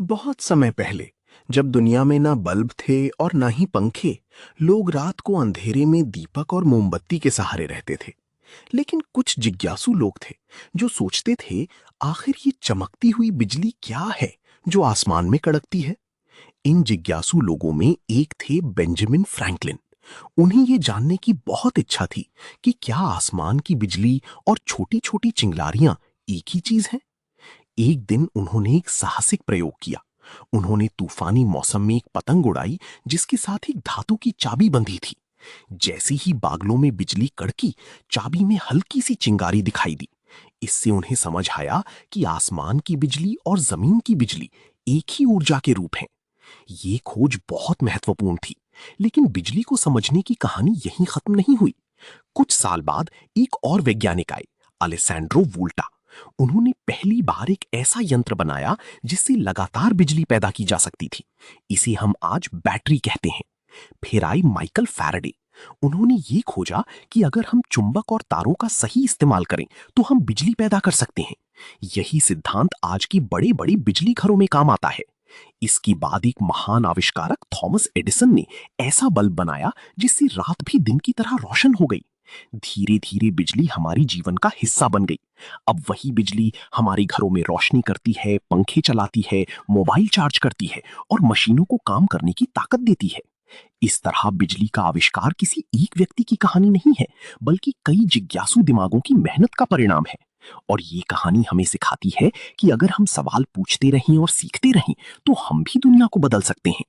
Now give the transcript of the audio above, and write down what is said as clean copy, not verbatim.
बहुत समय पहले, जब दुनिया में ना बल्ब थे और ना ही पंखे, लोग रात को अंधेरे में दीपक और मोमबत्ती के सहारे रहते थे। लेकिन कुछ जिज्ञासु लोग थे जो सोचते थे, आखिर ये चमकती हुई बिजली क्या है जो आसमान में कड़कती है। इन जिज्ञासु लोगों में एक थे बेंजामिन फ्रैंकलिन। उन्हें ये जानने की बहुत इच्छा थी कि क्या आसमान की बिजली और छोटी छोटी चिंगारियां एक ही चीज हैं। एक दिन उन्होंने एक साहसिक प्रयोग किया। उन्होंने तूफानी मौसम में एक पतंग उड़ाई जिसके साथ एक धातु की चाबी बंधी थी। जैसे ही बादलों में बिजली कड़की, चाबी में हल्की सी चिंगारी दिखाई दी। इससे उन्हें समझ आया कि आसमान की बिजली और जमीन की बिजली एक ही ऊर्जा के रूप हैं। ये खोज बहुत महत्वपूर्ण थी, लेकिन बिजली को समझने की कहानी यहीं खत्म नहीं हुई। कुछ साल बाद एक और वैज्ञानिक आए, अलेसैंड्रो वोल्टा। उन्होंने पहली बार एक ऐसा यंत्र बनाया जिससे लगातार बिजली पैदा की जा सकती थी। इसे हम आज बैटरी कहते हैं। फिर आई माइकल फैराडे। उन्होंने ये खोजा कि अगर हम चुंबक और तारों का सही इस्तेमाल करें तो हम बिजली पैदा कर सकते हैं। यही सिद्धांत आज की बड़े बड़े बिजली घरों में काम आता है। इसके बाद एक महान आविष्कारक थॉमस एडिसन ने ऐसा बल्ब बनाया जिससे रात भी दिन की तरह रोशन हो गई। धीरे धीरे बिजली हमारी जीवन का हिस्सा बन गई। अब वही बिजली हमारे घरों में रोशनी करती है, पंखे चलाती है, मोबाइल चार्ज करती है और मशीनों को काम करने की ताकत देती है। इस तरह बिजली का आविष्कार किसी एक व्यक्ति की कहानी नहीं है, बल्कि कई जिज्ञासु दिमागों की मेहनत का परिणाम है। और ये कहानी हमें सिखाती है कि अगर हम सवाल पूछते रहें और सीखते रहें, तो हम भी दुनिया को बदल सकते हैं।